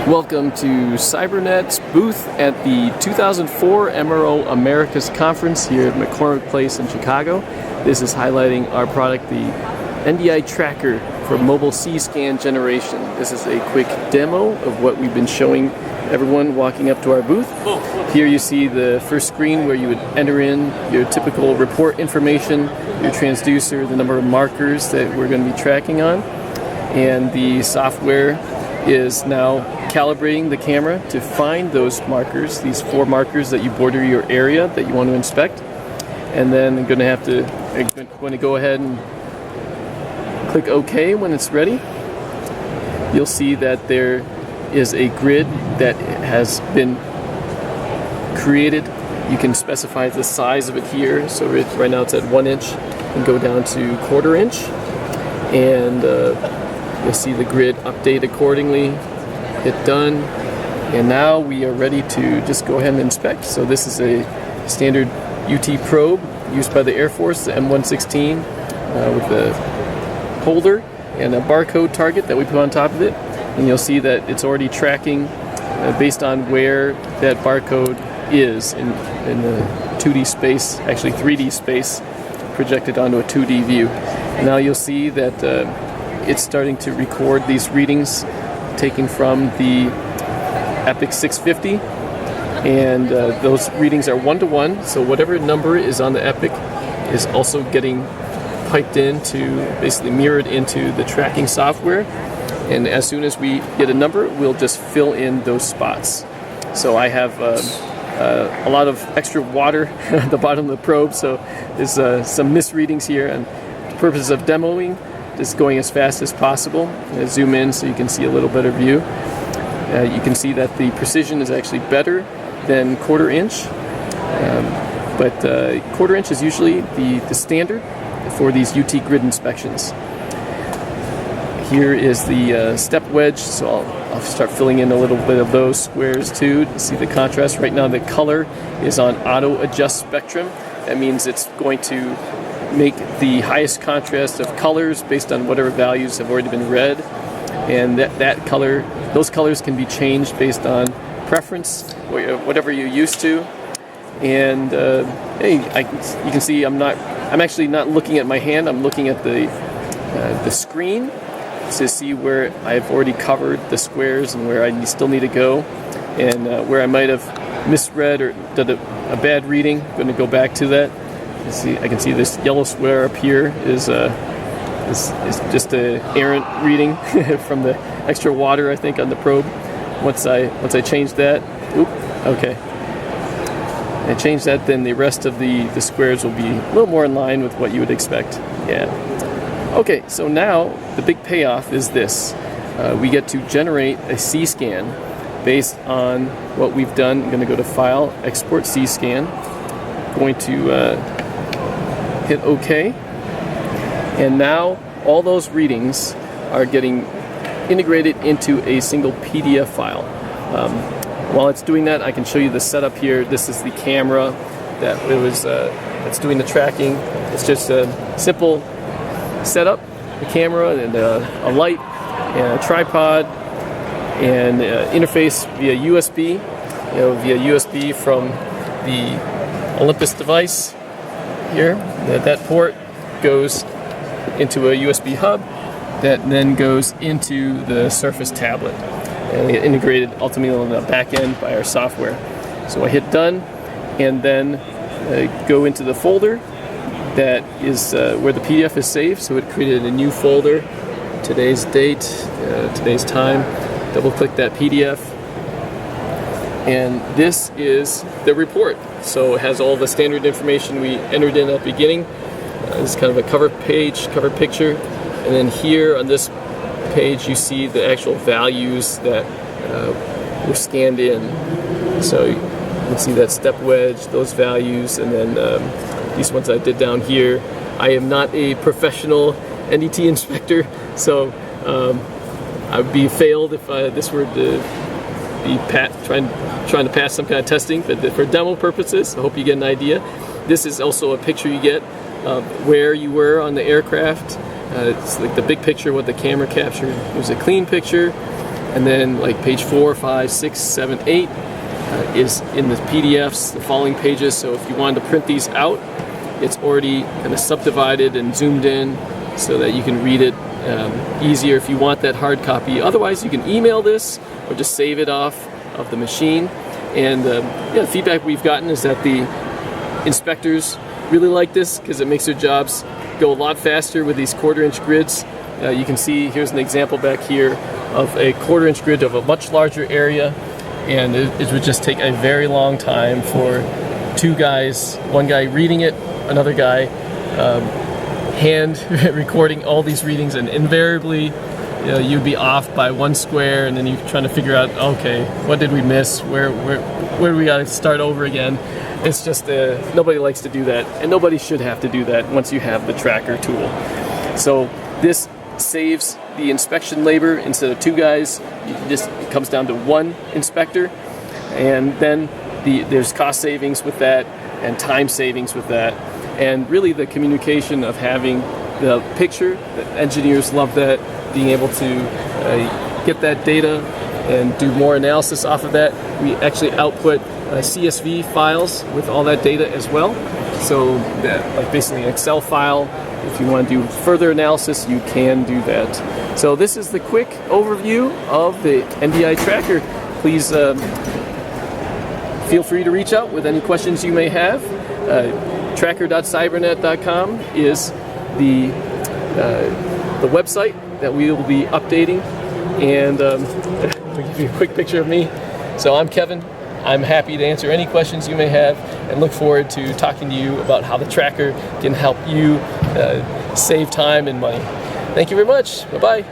Welcome to Cybernet's booth at the 2004 MRO Americas Conference here at McCormick Place in Chicago. This is highlighting our product, the NDI Tracker for mobile C-scan generation. This is a quick demo of what we've been showing everyone walking up to our booth. Here you see the first screen where you would enter in your typical report information, your transducer, the number of markers that we're going to be tracking on, and the software is now calibrating the camera to find those markers, these 4 markers that you border your area that you want to inspect. And then I'm going to go ahead and click OK when it's ready. You'll see that there is a grid that has been created. You can specify the size of it here. So right now it's at 1 inch and go down to 1/4 inch. And you'll see the grid update accordingly. Hit done, and now we are ready to just go ahead and inspect. So this is a standard UT probe used by the Air Force, the M116, with the holder and a barcode target that we put on top of it. And you'll see that it's already tracking based on where that barcode is in the 2D space, actually 3D space, projected onto a 2D view. And now you'll see that it's starting to record these readings taken from the Epic 650, and those readings are 1-to-1, so whatever number is on the Epic is also getting piped into, basically mirrored into the tracking software, and as soon as we get a number, we'll just fill in those spots. So I have a lot of extra water at the bottom of the probe, so there's some misreadings here, and for the purposes of demoing, just going as fast as possible. Zoom in so you can see a little better view. You can see that the precision is actually better than 1/4 inch, but 1/4 inch is usually the standard for these UT grid inspections. Here is the step wedge, so I'll start filling in a little bit of those squares too to see the contrast. Right now the color is on auto adjust spectrum. That means it's going to make the highest contrast of colors based on whatever values have already been read, and those colors can be changed based on preference, whatever you're used to. And hey, you can see I'm actually not looking at my hand. I'm looking at the screen to see where I've already covered the squares and where I still need to go, and where I might have misread or did a bad reading. I'm going to go back to that. I can see this yellow square up here is just an errant reading from the extra water, I think, on the probe. Once I change that, okay. I change that, then the rest of the squares will be a little more in line with what you would expect. Yeah. Okay, so now the big payoff is this. We get to generate a C-scan based on what we've done. I'm going to go to File, Export C-scan. Going to hit OK, and now all those readings are getting integrated into a single PDF file. While it's doing that, I can show you the setup here. This is the camera that's doing the tracking. It's just a simple setup, the camera and a light and a tripod and interface via USB. Via USB from the Olympus device here. That port goes into a USB hub that then goes into the Surface tablet and integrated ultimately on the back end by our software. So I hit done and then go into the folder that is where the PDF is saved. So it created a new folder, today's date, today's time. Double click that PDF, and this is the report. So it has all the standard information we entered in at the beginning. This is kind of a cover picture, and then here on this page you see the actual values that were scanned in. So you can see that step wedge, those values, and then these ones I did down here. I am not a professional NDT inspector, so I would be failed if this were to be trying to pass some kind of testing, but for demo purposes, I hope you get an idea. This is also a picture you get of where you were on the aircraft. It's like the big picture, what the camera captured. It was a clean picture. and then like page 4, 5, 6, 7, 8 is in the PDFs, the following pages. So if you wanted to print these out, it's already kind of subdivided and zoomed in so that you can read it easier if you want that hard copy. Otherwise, you can email this or just save it off of the machine. And the feedback we've gotten is that the inspectors really like this because it makes their jobs go a lot faster with these 1/4-inch grids. You can see here's an example back here of a 1/4-inch grid of a much larger area, and it would just take a very long time for two guys, one guy reading it, another guy hand recording all these readings, and invariably you'd be off by 1 square, and then you're trying to figure out, okay, what did we miss, where do we got to start over again. It's just nobody likes to do that, and nobody should have to do that once you have the tracker tool. So this saves the inspection labor. Instead of 2 guys, it comes down to 1 inspector, and then there's cost savings with that and time savings with that. And really the communication of having the picture, the engineers love that, being able to get that data and do more analysis off of that. We actually output CSV files with all that data as well. So that, like basically an Excel file, if you want to do further analysis, you can do that. So this is the quick overview of the NDI tracker. Please feel free to reach out with any questions you may have. Tracker.cybernet.com is the website that we will be updating. And I'll give you a quick picture of me. So I'm Kevin. I'm happy to answer any questions you may have, and look forward to talking to you about how the tracker can help you save time and money. Thank you very much. Bye-bye.